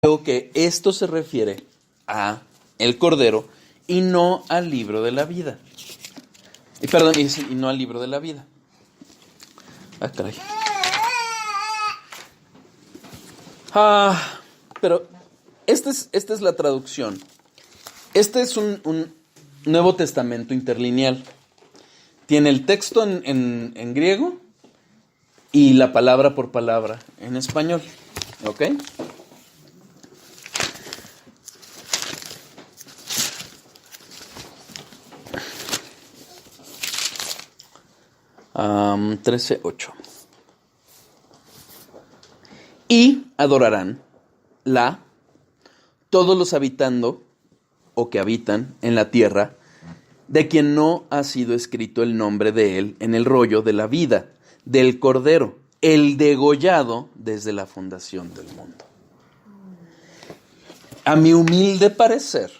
Creo que esto se refiere a el Cordero y no al libro de la vida. Perdón, y no al libro de la vida. Ah, caray. Pero esta es la traducción. Este es un Nuevo Testamento interlineal. Tiene el texto en griego y la palabra por palabra en español. ¿Ok? Um, 13:8. Y adorarán todos los habitando o que habitan en la tierra, de quien no ha sido escrito el nombre de él en el rollo de la vida del Cordero, el degollado desde la fundación del mundo. A mi humilde parecer,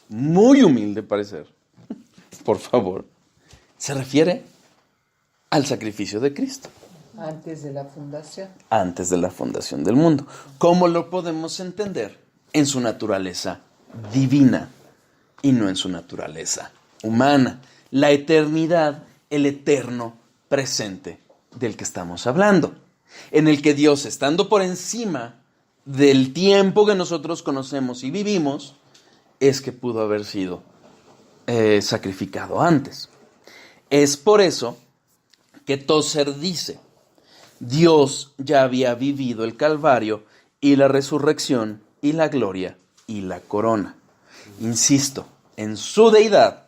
muy humilde parecer, por favor, se refiere al sacrificio de Cristo. Antes de la fundación. Antes de la fundación del mundo. ¿Cómo lo podemos entender? En su naturaleza divina y no en su naturaleza humana. La eternidad, el eterno presente del que estamos hablando. En el que Dios, estando por encima del tiempo que nosotros conocemos y vivimos, es que pudo haber sido sacrificado antes. Es por eso que Tozer dice: Dios ya había vivido el Calvario y la resurrección y la gloria y la corona. Insisto, en su deidad,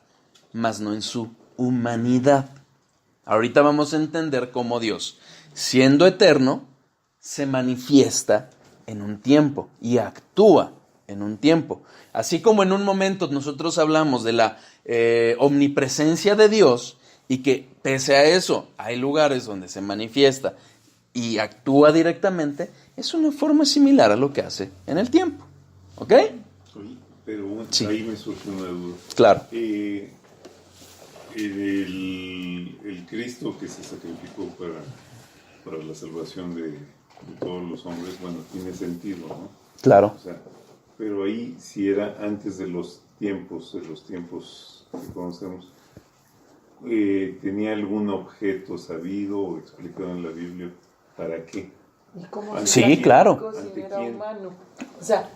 mas no en su humanidad. Ahorita vamos a entender cómo Dios, siendo eterno, se manifiesta en un tiempo y actúa en un tiempo. Así como en un momento nosotros hablamos de la omnipresencia de Dios y que pese a eso hay lugares donde se manifiesta y actúa directamente, es una forma similar a lo que hace en el tiempo. ¿Ok? Pero sí. Ahí me surge una duda. Claro. El Cristo que se sacrificó para la salvación de todos los hombres, bueno, tiene sentido, ¿no? Claro. O sea, pero ahí si era antes de los tiempos que conocemos, ¿tenía algún objeto sabido o explicado en la Biblia para qué? ¿Y cómo sí, claro. Si era humano? O sea,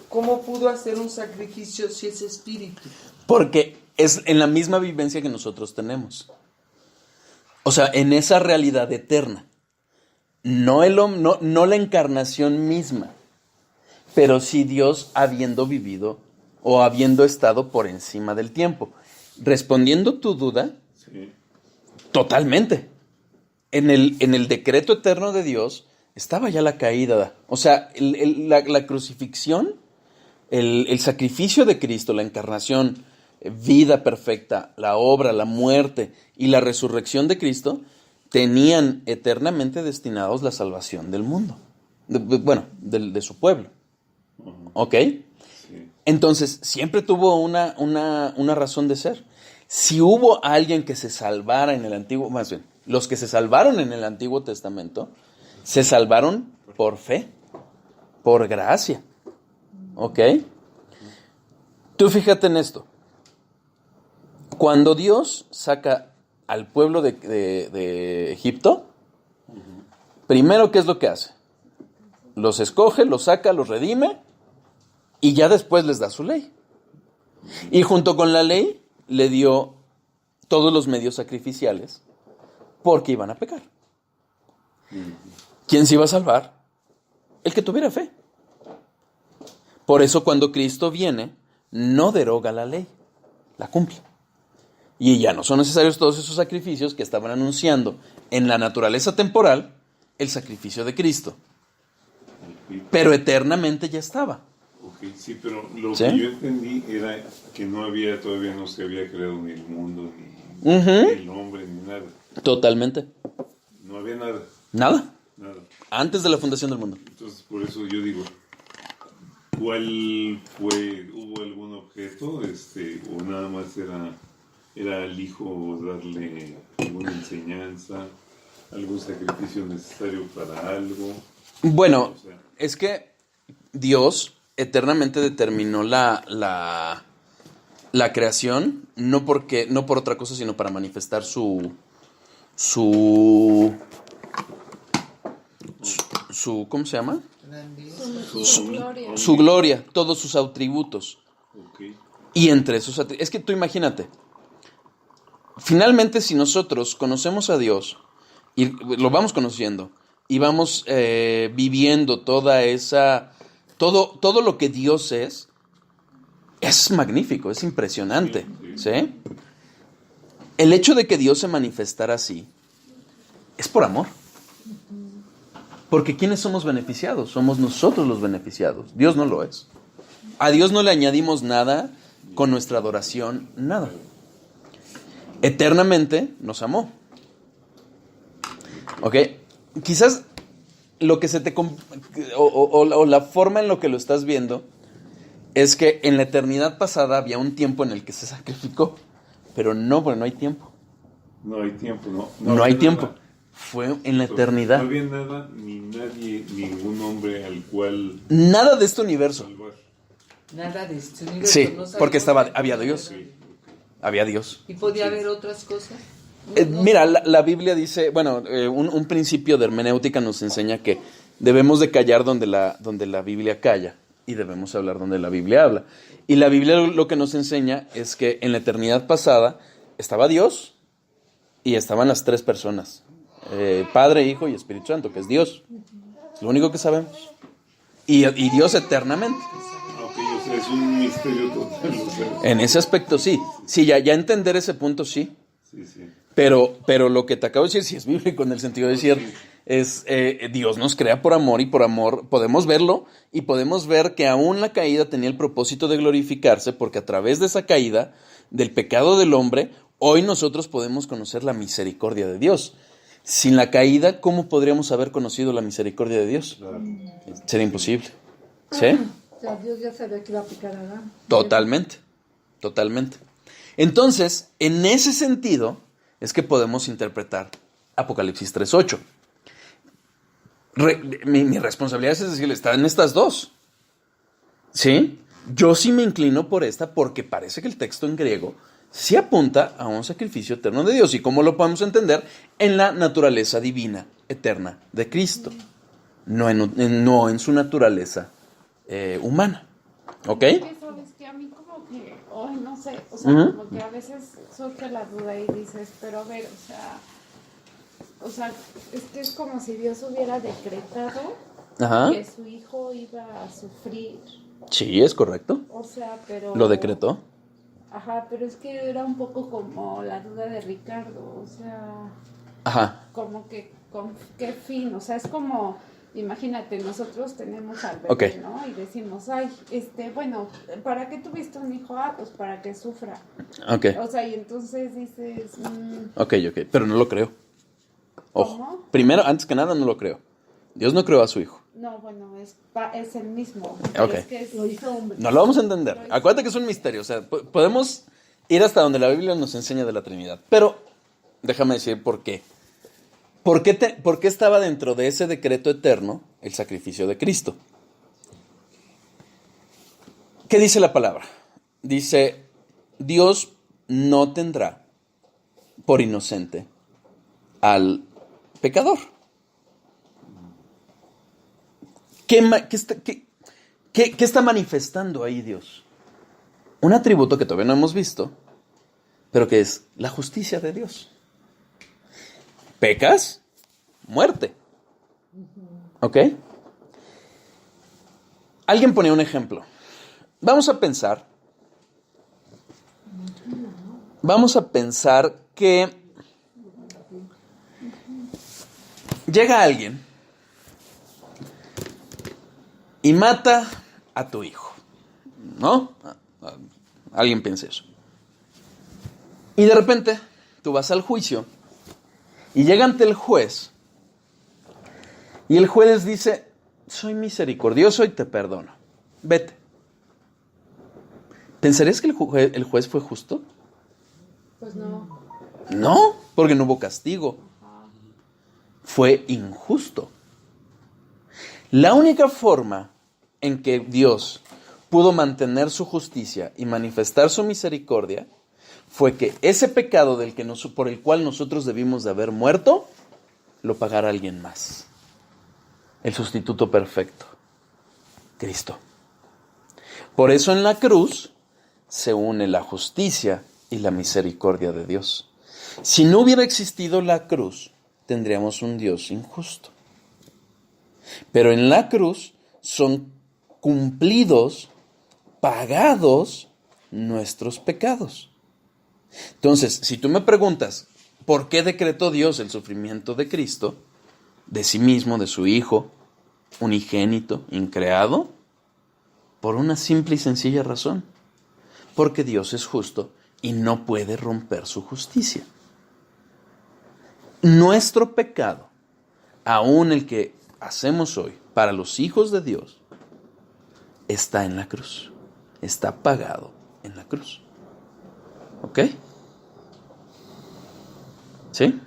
¿cómo pudo hacer un sacrificio si es espíritu? Porque es en la misma vivencia que nosotros tenemos. O sea, en esa realidad eterna. No la encarnación misma, pero sí Dios habiendo vivido o habiendo estado por encima del tiempo. Respondiendo tu duda, sí. Totalmente. En el decreto eterno de Dios estaba ya la caída. O sea, la crucifixión, el sacrificio de Cristo, la encarnación, vida perfecta, la obra, la muerte y la resurrección de Cristo tenían eternamente destinados la salvación del mundo. De su pueblo. ¿Ok? Sí. Entonces, siempre tuvo una razón de ser. Si hubo alguien que se salvara en el Antiguo, más bien, los que se salvaron en el Antiguo Testamento, se salvaron por fe, por gracia. ¿Ok? Tú fíjate en esto. Cuando Dios saca al pueblo de Egipto, primero, ¿qué es lo que hace? Los escoge, los saca, los redime y ya después les da su ley. Y junto con la ley le dio todos los medios sacrificiales porque iban a pecar. ¿Quién se iba a salvar? El que tuviera fe. Por eso cuando Cristo viene, no deroga la ley, la cumple. Y ya no son necesarios todos esos sacrificios que estaban anunciando en la naturaleza temporal el sacrificio de Cristo. Pero eternamente ya estaba. Ok, sí, pero lo ¿sí? que yo entendí era que todavía no se había creado ni el mundo, ni el hombre, ni nada. Totalmente. No había nada. Nada. Antes de la fundación del mundo. Entonces, por eso yo digo, ¿cuál fue? ¿Hubo algún objeto? ¿O nada más era al hijo darle alguna enseñanza, algún sacrificio necesario para algo? Bueno, o sea, es que Dios eternamente determinó la creación, no por otra cosa, sino para manifestar su ¿cómo se llama? Su gloria. Su gloria, todos sus atributos. Ok. Y entre esos atributos, es que tú imagínate, finalmente si nosotros conocemos a Dios, y lo vamos conociendo, y vamos viviendo todo lo que Dios es magnífico, es impresionante, ¿sí? El hecho de que Dios se manifestara así, es por amor. Porque ¿quiénes somos beneficiados? Somos nosotros los beneficiados. Dios no lo es. A Dios no le añadimos nada con nuestra adoración, nada. Eternamente nos amó. ¿Ok? Quizás lo que o la forma en lo que lo estás viendo es que en la eternidad pasada había un tiempo en el que se sacrificó, pero no, porque no hay tiempo. No hay tiempo, ¿no? No hay había tiempo. nada. Fue en la eternidad. No había nada, ni nadie, ningún hombre al cual Nada de este universo. salvar. Nada de este universo. Sí, no sabemos porque de había qué Dios. era. Había Dios. ¿Y podía haber otras cosas? Mira, la Biblia dice, bueno, un principio de hermenéutica nos enseña que debemos de callar donde la Biblia calla y debemos hablar donde la Biblia habla. Y la Biblia lo que nos enseña es que en la eternidad pasada estaba Dios y estaban las tres personas, Padre, Hijo y Espíritu Santo, que es Dios. Es lo único que sabemos. Y Dios eternamente. Ok, o sea, es un misterio total. O sea, En ese aspecto sí. Sí, ya entender ese punto sí. sí, sí. Pero lo que te acabo de decir sí es bíblico en el sentido de decir, es Dios nos crea por amor y por amor podemos verlo y podemos ver que aún la caída tenía el propósito de glorificarse porque a través de esa caída, del pecado del hombre, hoy nosotros podemos conocer la misericordia de Dios. Sin la caída, ¿cómo podríamos haber conocido la misericordia de Dios? Claro. Sería imposible. ¿Sí? O sea, Dios ya sabía que iba a picar a Adán. Totalmente, totalmente. Entonces, en ese sentido, es que podemos interpretar Apocalipsis 3:8. Mi responsabilidad es decirle, está en estas dos. ¿Sí? Yo sí me inclino por esta porque parece que el texto en griego sí apunta a un sacrificio eterno de Dios. ¿Y cómo lo podemos entender? En la naturaleza divina, eterna de Cristo. No en su naturaleza humana. ¿Ok? Es que sabes que a mí como que, ay, no sé, o sea, Ujú. como que a veces surge la duda y dices, pero a ver, o sea, es que es como si Dios hubiera decretado Ajá. que su hijo iba a sufrir, Sí, es correcto. o sea, pero... Lo decretó. Ajá, pero es que era un poco como la duda de Ricardo, o sea, Ajá. como que con qué fin, o sea, es como, imagínate, nosotros tenemos al bebé, Ok. ¿no? Y decimos, ay, bueno, ¿para qué tuviste un hijo? Ah, pues para que sufra. Ok. O sea, y entonces dices, Ok. Pero no lo creo. Ojo. ¿Cómo? Primero, antes que nada, no lo creo. Dios no creó a su hijo. no, bueno, es el mismo. Ok. Es que es, Lo hizo hombre. No lo vamos a entender. Acuérdate que es un misterio. O sea, podemos ir hasta donde la Biblia nos enseña de la Trinidad. Pero déjame decir por qué. ¿Por qué estaba dentro de ese decreto eterno el sacrificio de Cristo? ¿Qué dice la palabra? Dice, Dios no tendrá por inocente al pecador. ¿Qué está manifestando ahí Dios? Un atributo que todavía no hemos visto, pero que es la justicia de Dios. ¿Pecas? Muerte. ¿Ok? Alguien ponía un ejemplo. Vamos a pensar que llega alguien y mata a tu hijo, ¿no? Alguien piensa eso. Y de repente tú vas al juicio y llega ante el juez y el juez dice, soy misericordioso y te perdono, vete. ¿Pensarías que el juez fue justo? pues no. No, porque no hubo castigo. Fue injusto. La única forma en que Dios pudo mantener su justicia y manifestar su misericordia fue que ese pecado por el cual nosotros debimos de haber muerto, lo pagara alguien más. El sustituto perfecto, Cristo. Por eso en la cruz se une la justicia y la misericordia de Dios. Si no hubiera existido la cruz, tendríamos un Dios injusto. Pero en la cruz son cumplidos, pagados nuestros pecados. Entonces, si tú me preguntas, ¿por qué decretó Dios el sufrimiento de Cristo, de sí mismo, de su Hijo, unigénito, increado? Por una simple y sencilla razón. Porque Dios es justo y no puede romper su justicia. Nuestro pecado, aún el que hacemos hoy, para los hijos de Dios, está en la cruz. Está pagado en la cruz. ¿Ok? ¿Sí?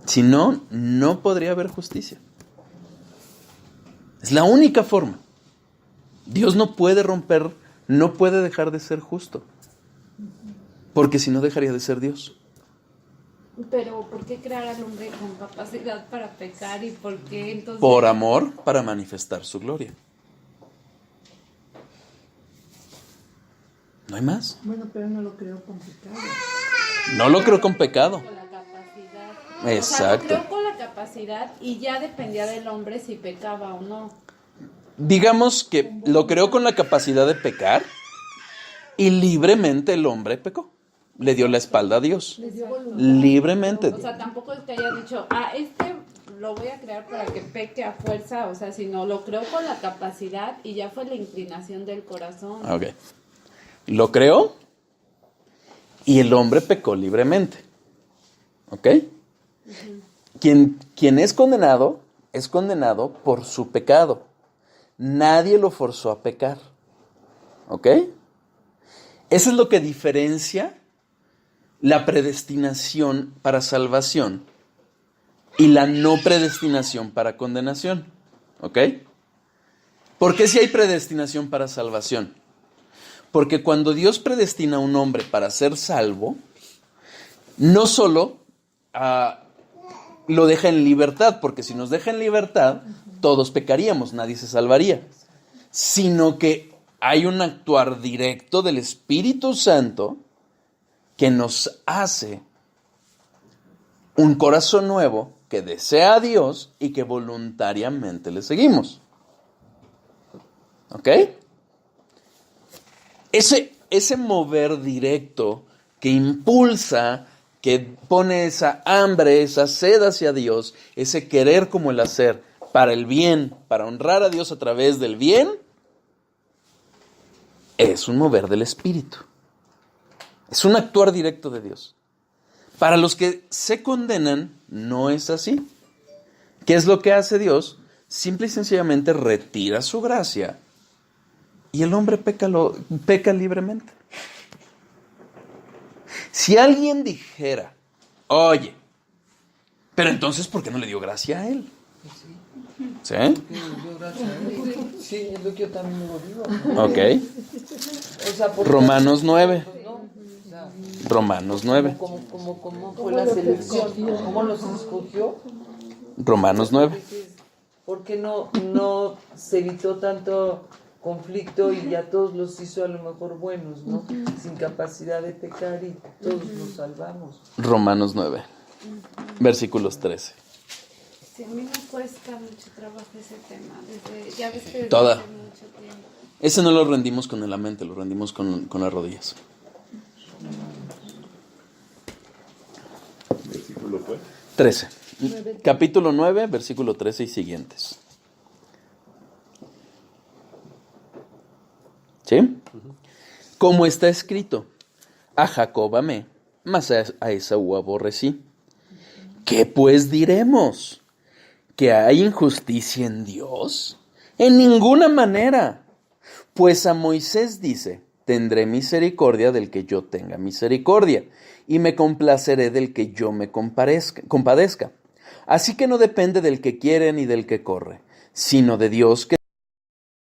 Si no, no podría haber justicia. Es la única forma. Dios no puede romper, no puede dejar de ser justo. Porque si no, dejaría de ser Dios. Pero ¿por qué crear al hombre con capacidad para pecar y por qué entonces? Por amor, para manifestar su gloria. No hay más. Bueno, pero no lo creo con pecado. No lo creo con pecado. Con la capacidad. Exacto. O sea, lo creo con la capacidad y ya dependía del hombre si pecaba o no. Digamos que lo creó con la capacidad de pecar y libremente el hombre pecó. Le dio la espalda a Dios. Libremente. O sea, tampoco es que haya dicho, lo voy a crear para que peque a fuerza, o sea, sino lo creo con la capacidad y ya fue la inclinación del corazón. Ok. Lo creó y el hombre pecó libremente. ¿Ok? Quien es condenado por su pecado. Nadie lo forzó a pecar. ¿Ok? Eso es lo que diferencia la predestinación para salvación y la no predestinación para condenación. ¿Ok? ¿Por qué si hay predestinación para salvación? Porque cuando Dios predestina a un hombre para ser salvo, no solo lo deja en libertad, porque si nos deja en libertad, todos pecaríamos, nadie se salvaría, sino que hay un actuar directo del Espíritu Santo que nos hace un corazón nuevo que desea a Dios y que voluntariamente le seguimos. ¿Ok? Ese mover directo que impulsa, que pone esa hambre, esa sed hacia Dios, ese querer como el hacer para el bien, para honrar a Dios a través del bien, es un mover del Espíritu. Es un actuar directo de Dios. Para los que se condenan, no es así. ¿Qué es lo que hace Dios? Simple y sencillamente retira su gracia y el hombre peca libremente. Si alguien dijera, oye, pero entonces, ¿por qué no le dio gracia a él? ¿Sí? Sí, es lo que yo también digo. Ok. O sea, Romanos 9. ¿no? O sea, Romanos 9. ¿Cómo fue la selección? ¿Cómo los escogió? Romanos 9. ¿Por qué no se evitó tanto conflicto y ya todos los hizo a lo mejor buenos, ¿no? Sin capacidad de pecar y todos nos salvamos. Romanos 9. Versículos 13. Sí, a mí me cuesta mucho trabajo ese tema. Ya ves que desde Toda. hace mucho tiempo. Ese no lo rendimos con la mente, lo rendimos con las rodillas. ¿Versículo fue? 13. Capítulo 9, versículo 13 y siguientes. ¿Sí? Como está escrito, a Jacob amé, mas a Esaú aborrecí. ¿Qué pues diremos? ¿Que hay injusticia en Dios? En ninguna manera. Pues a Moisés dice, tendré misericordia del que yo tenga misericordia, y me complaceré del que yo me compadezca. Así que no depende del que quiere ni del que corre, sino de Dios que